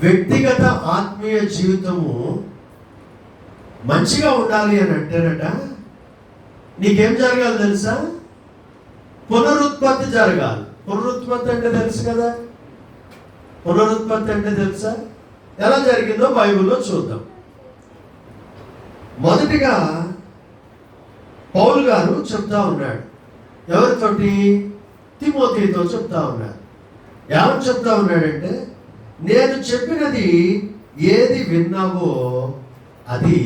వ్యక్తిగత ఆత్మీయ జీవితము మంచిగా ఉండాలి అని అంటేనట నీకేం జరగాలి తెలుసా? పునరుత్పత్తి జరగాలి. పునరుత్పత్తి అంటే తెలుసు కదా? పునరుత్పత్తి అంటే తెలుసా? ఎలా జరిగిందో బైబిల్లో చూద్దాం. మొదటిగా పౌలు గారు చెప్తా ఉన్నాడు. ఎవరితోటి? తిమోతితో చెప్తా ఉన్నాడు. ఏమని చెప్తా ఉన్నాడంటే, నేను చెప్పినది ఏది విన్నావో అది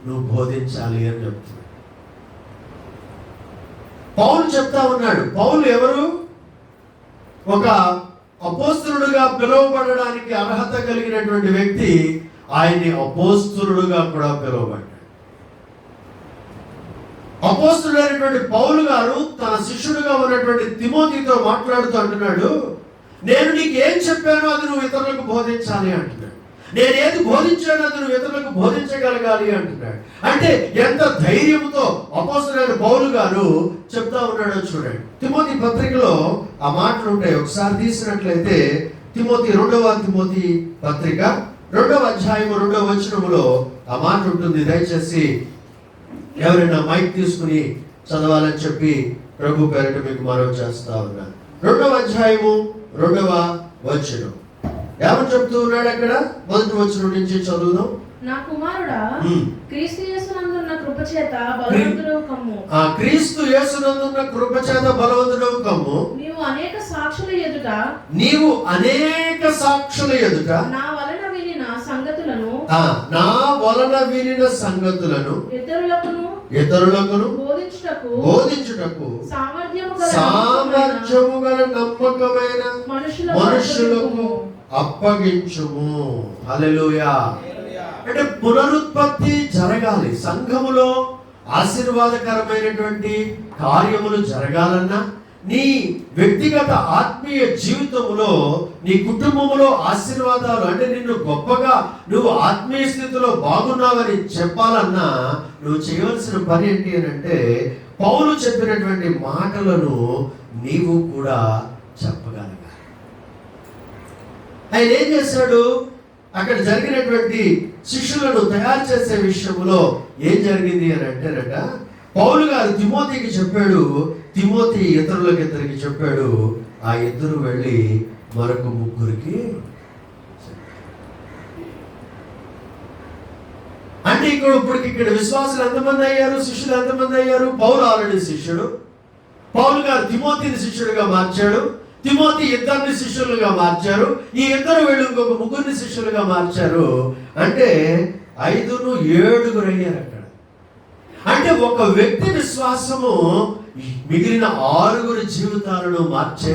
నువ్వు బోధించాలి అని చెప్తున్నాడు. పౌలు చెప్తా ఉన్నాడు. పౌలు ఎవరు? ఒక అపోస్తలుడుగా పిలువబడడానికి అర్హత కలిగినటువంటి వ్యక్తి. ఆయన్ని అపోస్తలుడుగా కూడా పిలువబడ్డాడు. అపోస్తలుడైనటువంటి పౌలు గారు తన శిష్యుడుగా ఉన్నటువంటి తిమోతితో మాట్లాడుతూ అంటున్నాడు, నేను నీకు ఏం చెప్పానో అది నువ్వు ఇతరులకు బోధించాలి అంటున్నాడు. నేను ఏది బోధించానో అది నువ్వు ఇతరులకు బోధించగలగాలి అంటున్నాడు. అంటే ఎంత ధైర్యంతో అపోస్తలుడైన పౌలు గారు చెప్తా ఉన్నాడో చూడండి. తిమోతి పత్రికలో ఆ మాటలు ఉంటాయి. ఒకసారి తీసినట్లయితే రెండవ తిమోతి పత్రిక 2వ అధ్యాయం 2వ వచనములో ఆ మాట ఉంటుంది. దయచేసి ఎవరైనా మైక్ తీసుకుని చదవాలని చెప్పి ప్రభు పేరిట మీకు మనవి చేస్తా ఉన్నాను. 2వ అధ్యాయము 2వ వచనం ఏమని చెప్తూ ఉన్నాడు అక్కడ? మొదటి వచనం నుంచి చదువుదాం. నా కుమారుడా, క్రీస్తు యేసునందున్న కృపచేత బలవంతుడవు కమ్ము. క్రీస్తు యేసునందున్న కృపచేత బలవంతుడవు కమ్ము. నీవు అనేక సాక్షుల ఎదుట నా వలన వినిన సంగతులను ఇతరులకు బోధించుటకు సామర్థ్యము గల నమ్మకమైన మనుషులకు అప్పగించుము. హల్లెలూయా. అంటే పునరుత్పత్తి జరగాలి. సంఘములో ఆశీర్వాదకరమైనటువంటి కార్యములు జరగాలన్నా, నీ వ్యక్తిగత ఆత్మీయ జీవితంలో, నీ కుటుంబంలో ఆశీర్వాదాలు అంటే నిన్ను గొప్పగా నువ్వు ఆత్మీయ స్థితిలో బాగున్నావని చెప్పాలన్నా నువ్వు చేయవలసిన పని ఏంటి అని అంటే, పౌలు చెప్పినటువంటి మాటలను నీవు కూడా చెప్పగలగాలి. ఆయన ఏం చేశాడు? అక్కడ జరిగినటువంటి శిష్యులను తయారు చేసే విషయంలో ఏం జరిగింది అని అంటేనట, పౌలు గారు తిమోతికి చెప్పాడు, తిమోతి ఇద్దరికి చెప్పాడు. ఆ ఇద్దరు వెళ్ళి మరొక ముగ్గురికి. అంటే ఇక్కడ విశ్వాసులు ఎంతమంది అయ్యారు? శిష్యులు ఎంతమంది అయ్యారు? పౌలు ఆల్రెడీ శిష్యుడు. పౌలు గారు తిమోతిని శిష్యుడిగా మార్చాడు. తిమోతి ఇద్దరిని శిష్యులుగా మార్చారు. ఈ ఇద్దరు వీళ్ళు ఇంకొక ముగ్గురిని శిష్యులుగా మార్చారు. అంటే 5 7 అయ్యారు అక్కడ. అంటే ఒక వ్యక్తి విశ్వాసము మిగిలిన 6 జీవితాలను మార్చేది